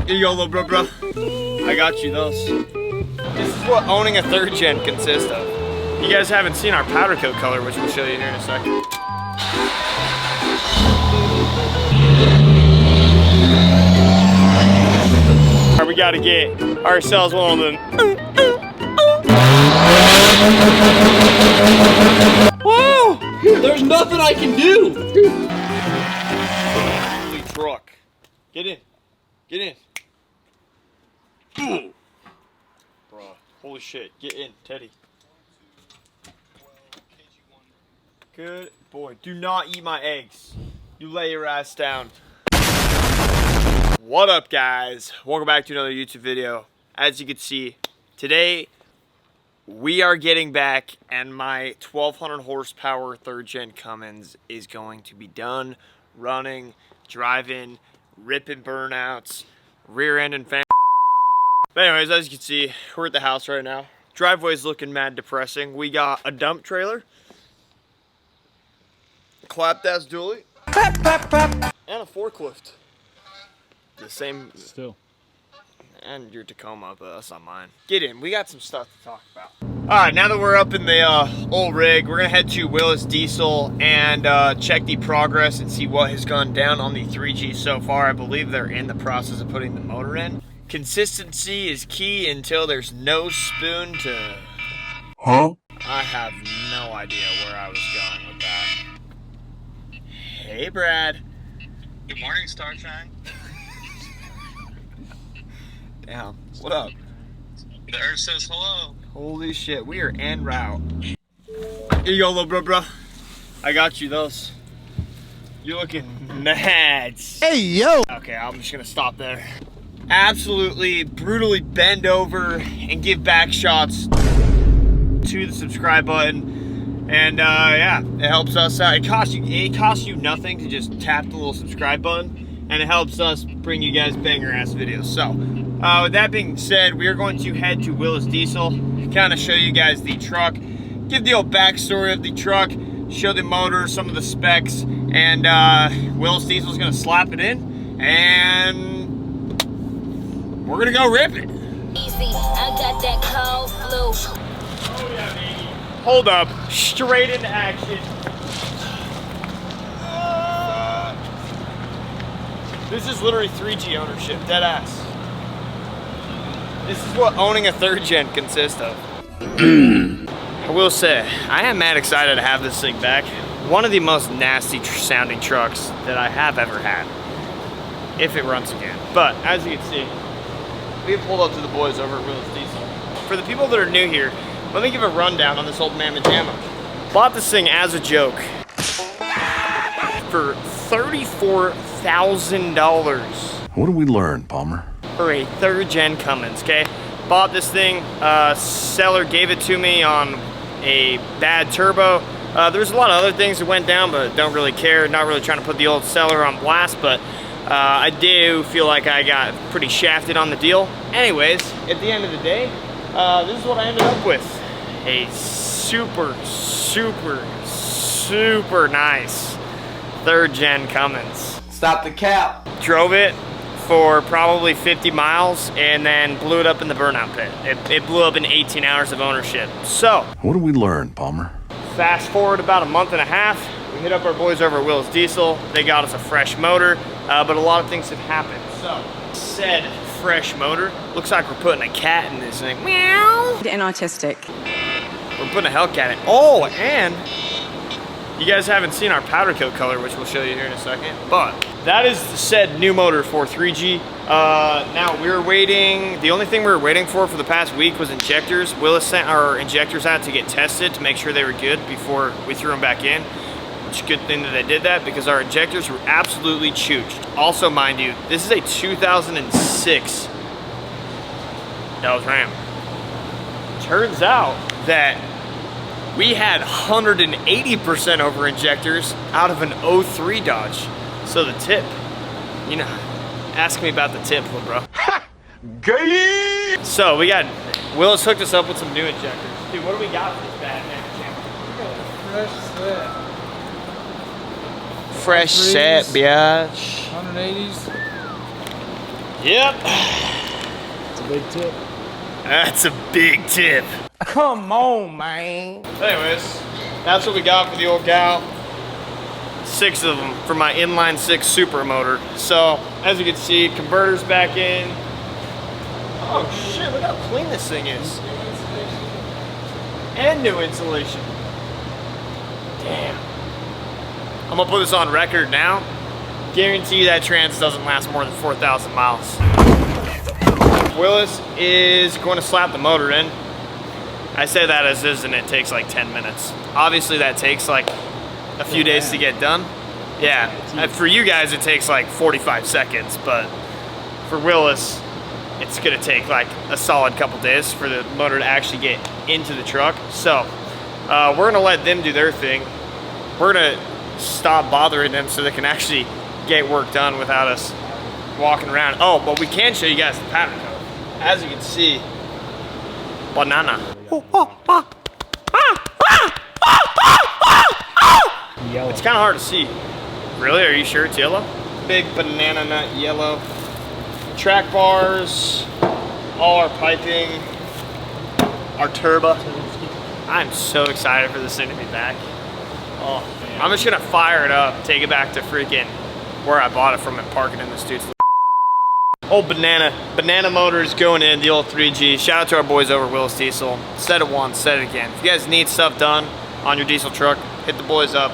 Here you go, little bro. I got you those. This is what owning a third gen consists of. You guys haven't seen our powder coat color, which we'll show you here in a second. All right, we gotta get ourselves one of them. Whoa! There's nothing I can do! Holy truck. Get in. Get in. Bruh. Holy shit. Get in, Teddy. Good boy. Do not eat my eggs. You lay your ass down. What up, guys? Welcome back to another YouTube video. As you can see, today we are getting back and my 1200 horsepower third gen Cummins is going to be done running, driving, ripping burnouts, rear end and fan. But anyways, as you can see, we're at the house right now. Driveway's looking mad depressing. We got a dump trailer, clap that's dually, and a forklift. The same still. And your Tacoma, but that's not mine. Get in, we got some stuff to talk about. Alright, now that we're up in the old rig, we're gonna head to Willis Diesel and check the progress and see what has gone down on the 3G so far. I believe they're in the process of putting the motor in. Consistency is key until there's no spoon to... Huh? I have no idea where I was going with that. Hey, Brad. Good morning, Starshine. Damn, what up? The Earth says hello. Holy shit, we are en route. Here you go, little bro. I got you those. You're looking nuts. Hey, yo! Okay, I'm just gonna stop there. Absolutely brutally bend over and give back shots to the subscribe button. And yeah, it helps us out. It costs you nothing to just tap the little subscribe button, and it helps us bring you guys banger ass videos. So, with that being said, we are going to head to Willis Diesel, kind of show you guys the truck, give the old backstory of the truck, show the motor, some of the specs, and Willis Diesel is going to slap it in, and we're going to go rip it. Easy, I got that cold flu. Oh yeah, baby. Hold up, straight into action. This is literally 3G ownership, dead ass. This is what owning a third gen consists of. I will say, I am mad excited to have this thing back. One of the most nasty sounding trucks that I have ever had, if it runs again. But as you can see, we have pulled up to the boys over at Willis Diesel. For the people that are new here, let me give a rundown on this old Mamma Jamma. Bought this thing as a joke for $34,000. What did we learn, Palmer? For a third gen Cummins, okay? Bought this thing, seller gave it to me on a bad turbo. There's a lot of other things that went down, but don't really care. Not really trying to put the old seller on blast, but I do feel like I got pretty shafted on the deal. Anyways, at the end of the day, this is what I ended up with. A super, super, super nice third gen Cummins. Stop the cap. Drove it for probably 50 miles and then blew it up in the burnout pit. It blew up in 18 hours of ownership. So, What did we learn, Palmer? fast forward about a month and a half, we hit up our boys over at Willis Diesel. They got us a fresh motor, but a lot of things have happened. So, said fresh motor, looks like we're putting a cat in this thing. Meow. And autistic. We're putting a Hellcat in. Oh, and you guys haven't seen our powder coat color, which we'll show you here in a second, but that is the said new motor for 3G. Now we're waiting, the only thing we were waiting for the past week was injectors. Willis sent our injectors out to get tested to make sure they were good before we threw them back in. Which is a good thing that they did that because our injectors were absolutely chooched. Also, mind you, this is a 2006 Dodge Ram. Turns out that we had 180% over injectors out of an 03 Dodge. So the tip, you know, ask me about the tip, little bro. Gay! So we got, Willis hooked us up with some new injectors. Dude, what do we got for this bad man? Fresh set. Fresh set, bitch. 180s. Yep. It's a big tip. That's a big tip. Come on, man. Anyways, that's what we got for the old gal. 6 of them for my inline 6 super motor. So, as you can see, converter's back in. Oh shit, look how clean this thing is. And new insulation. Damn. I'm gonna put this on record now. Guarantee that trans doesn't last more than 4,000 miles. Willis is going to slap the motor in. I say that as is, and it takes like 10 minutes. Obviously that takes like a few days to get done. Yeah, for you guys it takes like 45 seconds, but for Willis, it's gonna take like a solid couple days for the motor to actually get into the truck. So we're gonna let them do their thing. We're gonna stop bothering them so they can actually get work done without us walking around. Oh, but we can show you guys the pattern code. As you can see, banana. Yellow. It's kind of hard to see. Really? Are you sure it's yellow? Big banana nut yellow. Track bars, all our piping, our turbo. I'm so excited for this thing to be back. Oh, man. I'm just gonna fire it up, take it back to freaking where I bought it from and park it in this dude's old banana motors going in, the old 3G. Shout out to our boys over at Willis Diesel. Said it once, said it again. If you guys need stuff done on your diesel truck, hit the boys up.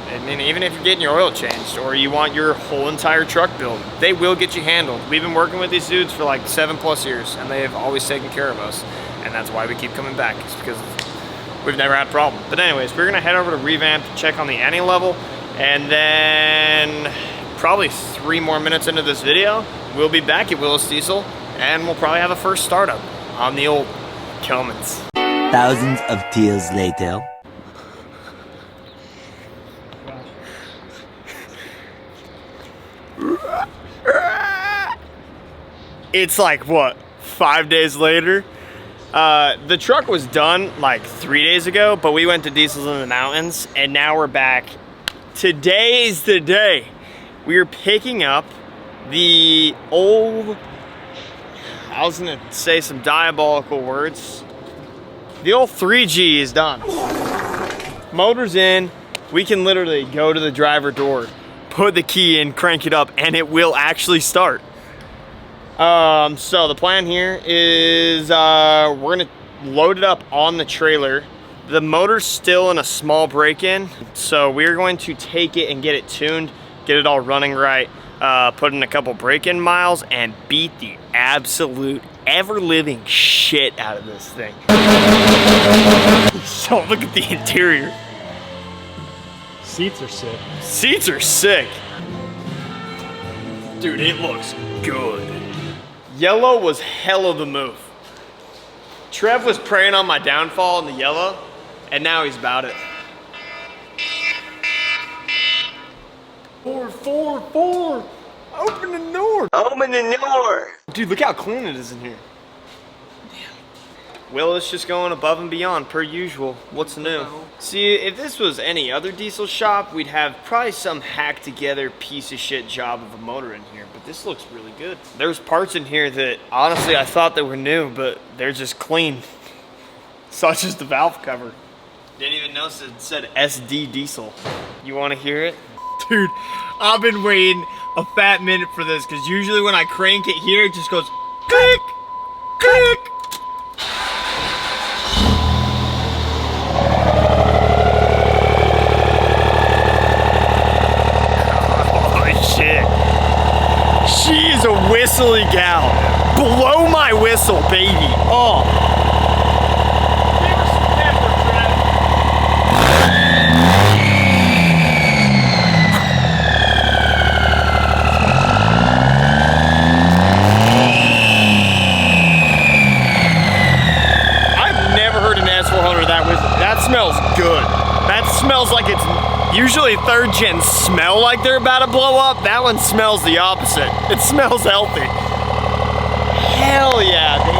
I mean, even if you're getting your oil changed or you want your whole entire truck built, they will get you handled. We've been working with these dudes for like 7+ years and they have always taken care of us. And that's why we keep coming back. It's because we've never had a problem. But anyways, we're gonna head over to Revamp to check on the anti level, and then probably 3 more minutes into this video, we'll be back at Willis Diesel and we'll probably have a first startup on the old Cummins. Thousands of tears later. It's like, what, 5 days later? The truck was done like 3 days ago, but we went to Diesels in the Mountains and now we're back. Today's the day. We are picking up the old, I was gonna say some diabolical words. The old 3G is done. Motor's in, we can literally go to the driver door, put the key in, crank it up, and it will actually start. So the plan here is we're gonna load it up on the trailer. The motor's still in a small break-in, so we're going to take it and get it tuned, get it all running right, put in a couple break-in miles, and beat the absolute ever-living shit out of this thing. So look at the interior. Seats are sick. Seats are sick. Dude, it looks good. Yellow was hell of the move. Trev was preying on my downfall in the yellow, and now he's about it. 444. Open the door. Open the door. Dude, look how clean it is in here. Damn. Willis just going above and beyond per usual. What's new? See, if this was any other diesel shop, we'd have probably some hacked together piece of shit job of a motor in here, but this looks really good. There's parts in here that honestly I thought they were new, but they're just clean. Such as the valve cover. Didn't even notice it said SD diesel. You want to hear it? Dude, I've been waiting a fat minute for this because usually when I crank it here, it just goes click, click. Holy shit. She is a whistly gal. Blow my whistle, baby. Oh. That smells good. That smells like it's usually third gen smell like they're about to blow up. That one smells the opposite. It smells healthy. Hell yeah, baby.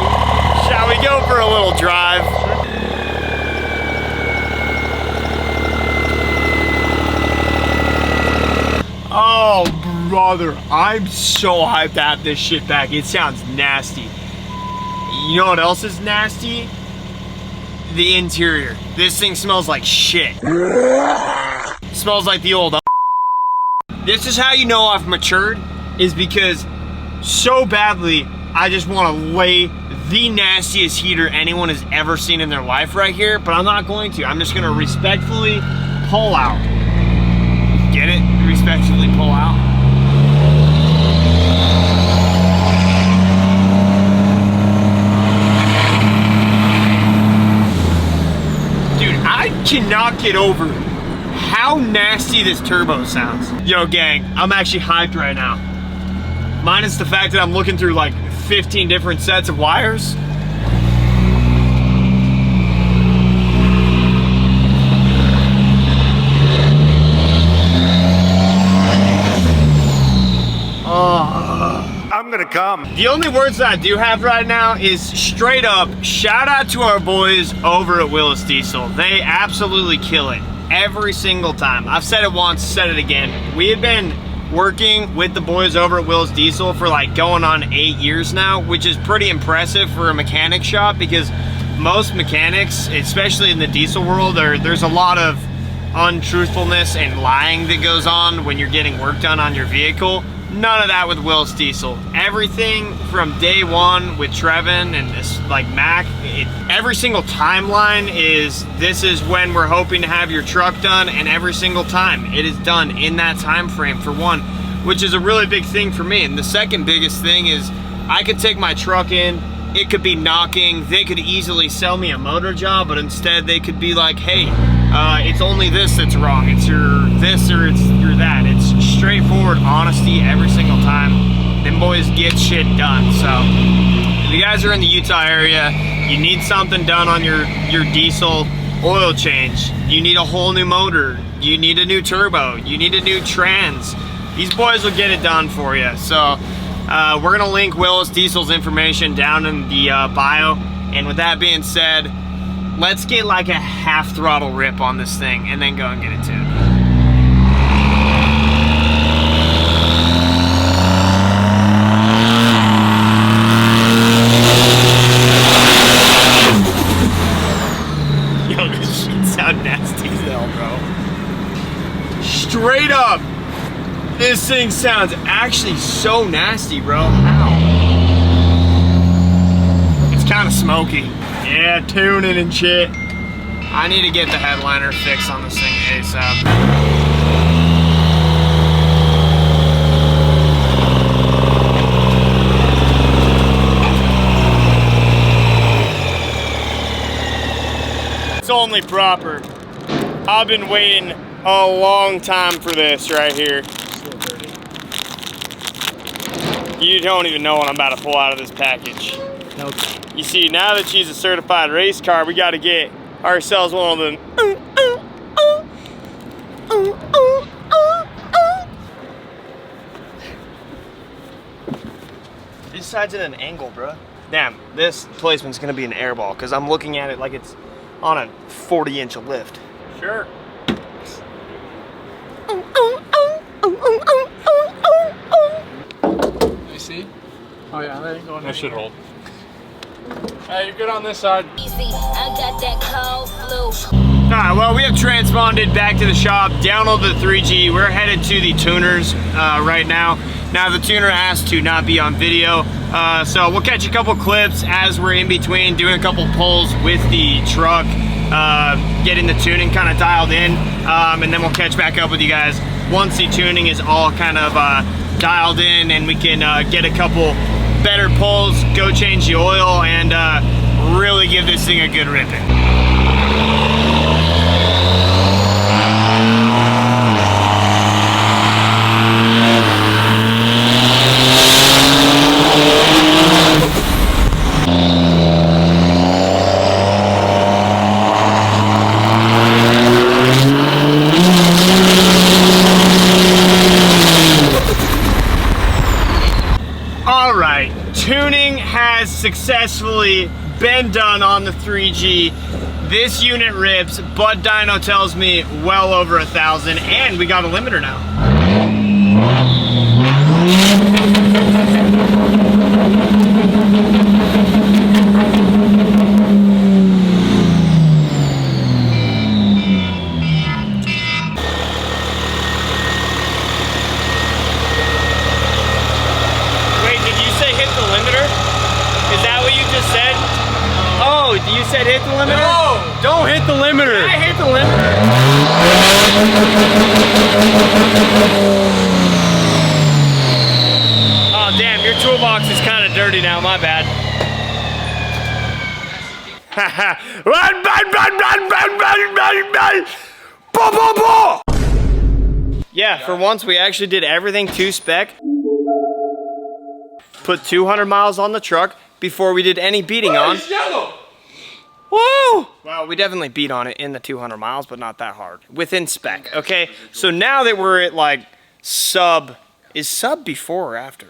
Shall we go for a little drive? Oh, brother, I'm so hyped to have this shit back. It sounds nasty. You know what else is nasty? The interior. This thing smells like shit. Smells like the old. This is how you know I've matured, is because so badly I just want to lay the nastiest heater anyone has ever seen in their life right here, but I'm not going to. I'm just going to respectfully pull out. Get it? Respectfully pull out. Dude, I cannot get over how nasty this turbo sounds. Yo, gang, I'm actually hyped right now. Minus the fact that I'm looking through like 15 different sets of wires. I'm gonna come. The only words that I do have right now is straight up shout out to our boys over at Willis Diesel. They absolutely kill it every single time. I've said it once, said it again. We had been working with the boys over at Willis Diesel for like going on 8 years now, which is pretty impressive for a mechanic shop, because most mechanics, especially in the diesel world, there's a lot of untruthfulness and lying that goes on when you're getting work done on your vehicle. None of that with Willis Diesel. Everything from day one with Trevin and this, like Mac, every single timeline is, this is when we're hoping to have your truck done, and every single time it is done in that time frame, for one, which is a really big thing for me. And the second biggest thing is I could take my truck in, it could be knocking, they could easily sell me a motor job, but instead they could be like, hey, it's only this that's wrong. It's your this or it's your that. It's straightforward honesty every single time. Them boys get shit done. So if you guys are in the Utah area, you need something done on your diesel, oil change, you need a whole new motor, you need a new turbo, you need a new trans, these boys will get it done for you. So we're gonna link Willis Diesel's information down in the bio. And with that being said, let's get like a half throttle rip on this thing and then go and get it tuned. Yo, this shit sound nasty as hell, bro. Straight up, this thing sounds actually so nasty, bro. How? It's kind of smoky. Yeah, tuning and shit. I need to get the headliner fixed on this thing ASAP. It's only proper. I've been waiting a long time for this right here. You don't even know what I'm about to pull out of this package. Nope. You see, now that she's a certified race car, we got to get ourselves one of them. This side's in an angle, bro. Damn, this placement's gonna be an airball because I'm looking at it like it's on a 40-inch lift. Sure. You see? Oh yeah, that ain't going. That should hold. Hey, you're good on this side. Easy, I got that cold flu. Alright, well, we have transponded back to the shop, downloaded the 3G. We're headed to the tuners right now. Now, the tuner asked to not be on video, so we'll catch a couple clips as we're in between doing a couple pulls with the truck, getting the tuning kind of dialed in, and then we'll catch back up with you guys once the tuning is all kind of dialed in and we can get a couple better pulls, go change the oil, and really give this thing a good ripping. Alright, tuning has successfully been done on the 3G. This unit rips, but dyno tells me well over 1,000, and we got a limiter now. You said hit the limiter? No! Don't hit the limiter. I hit the limiter. Oh, damn, your toolbox is kind of dirty now. My bad. Run, run, run, run, run, run, run, run. Boom, boom, boom. Yeah, for once we actually did everything to spec. Put 200 miles on the truck before we did any beating on. Woo! Well, we definitely beat on it in the 200 miles, but not that hard. Within spec, okay? So now that we're at like sub, is sub before or after?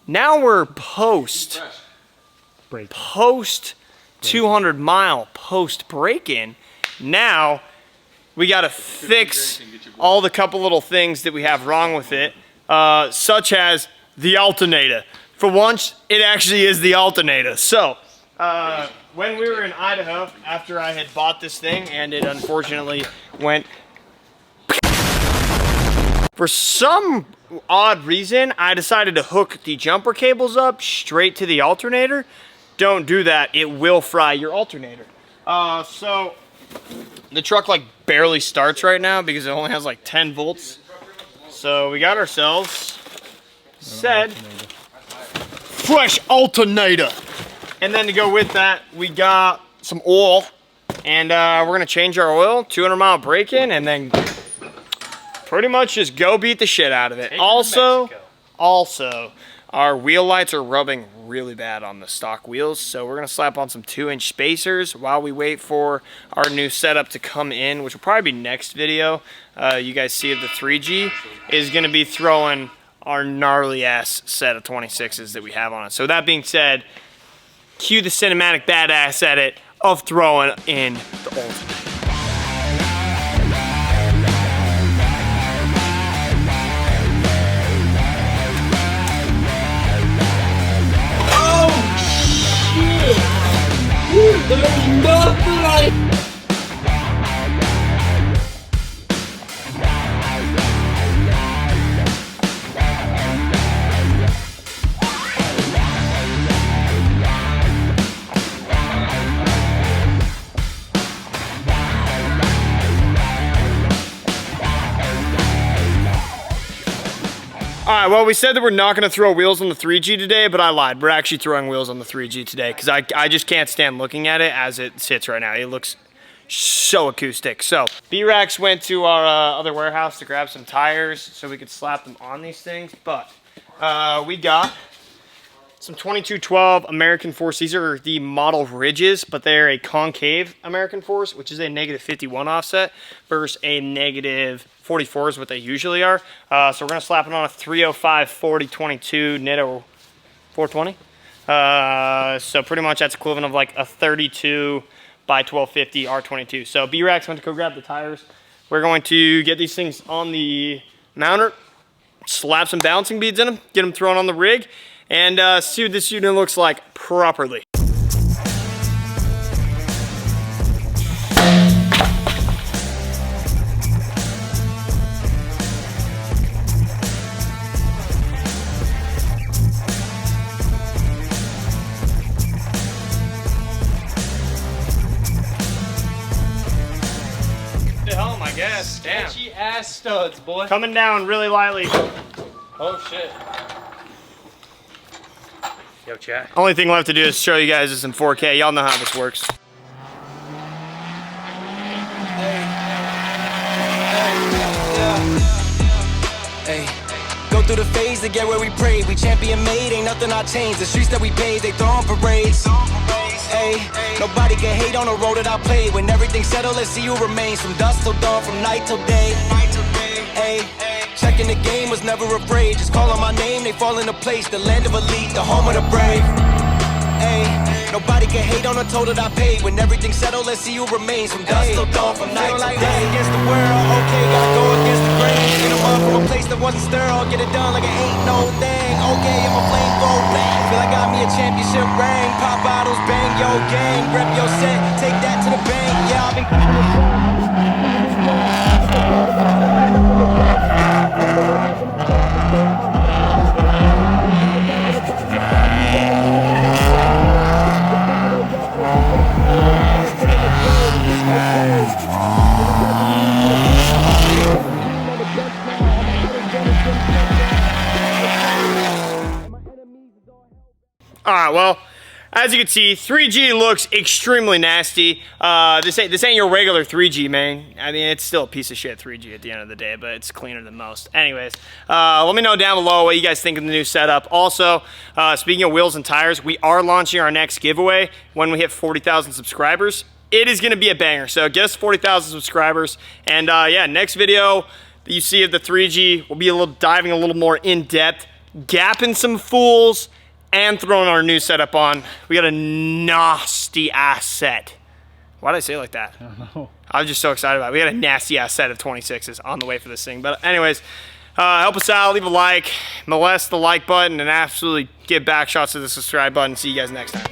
Now we're post 200 mile post break-in. Now we gotta fix all the couple little things that we have wrong with it, such as the alternator. For once, it actually is the alternator. So, when we were in Idaho, after I had bought this thing and it unfortunately went, for some odd reason, I decided to hook the jumper cables up straight to the alternator. Don't do that, it will fry your alternator. So the truck like barely starts right now because it only has like 10 volts. So we got ourselves said fresh alternator. And then to go with that, we got some oil. And we're gonna change our oil, 200 mile break-in, and then pretty much just go beat the shit out of it. Also, our wheel lights are rubbing really bad on the stock wheels, so we're gonna slap on some 2-inch spacers while we wait for our new setup to come in, which will probably be next video. You guys see the 3G is gonna be throwing our gnarly ass set of 26s that we have on it. So that being said, cue the cinematic badass edit of throwing in the ultimate. There's nothing like. All right, well, we said that we're not gonna throw wheels on the 3G today, but I lied. We're actually throwing wheels on the 3G today because I just can't stand looking at it as it sits right now. It looks so acoustic. So B-Rax went to our other warehouse to grab some tires so we could slap them on these things, but we got some 2212 American Force. These are the model ridges, but they're a concave American Force, which is a -51 offset versus a -44 is what they usually are. So we're gonna slap it on a 305 4022 Nitto 420. So pretty much that's equivalent of like a 32 by 1250 R22. So B-Rax went to go grab the tires. We're going to get these things on the mounter, slap some balancing beads in them, get them thrown on the rig, and see what this unit looks like properly. Home, I guess. Damn. Sketchy ass studs, boy. Coming down really lightly. Oh shit. Yo, chat. Only thing left to do is show you guys this in 4K. Y'all know how this works. Hey, go through the phase to get where we pray. We champion made, ain't nothing I changed. The streets that we paved, they throw on parades. Hey, nobody can hate on the road that I played. When everything's settled, let's see who remains. From dusk till dawn, from night till day. Hey, checking the game, was never afraid. Just call on my name, they fall into place. The land of elite, the home of the brave. Hey, nobody can hate on the toll that I paid. When everything's settled, let's see who remains. From dusk till dawn, from night till day. Against the world, okay, gotta go against the grain. Get them up from a place that wasn't sterile. Get it done like it ain't no thing. Okay, I'm a flame, go bang. Feel like I got me a championship ring. Pop bottles, bang yo gang. Rep your set, take that to the bank. Yeah, I've been keeping it strong. All right, well, as you can see, 3G looks extremely nasty. This ain't your regular 3G, man. I mean, it's still a piece of shit 3G at the end of the day, but it's cleaner than most. Anyways, let me know down below what you guys think of the new setup. Also, speaking of wheels and tires, we are launching our next giveaway when we hit 40,000 subscribers. It is gonna be a banger, so get us 40,000 subscribers. And yeah, next video that you see of the 3G, we'll be diving a little more in depth, gapping some fools, and throwing our new setup on. We got a nasty ass set. Why did I say it like that? I don't know. I was just so excited about it. We got a nasty ass set of 26s on the way for this thing. But anyways, help us out, leave a like, molest the like button, and absolutely give back shots to the subscribe button. See you guys next time.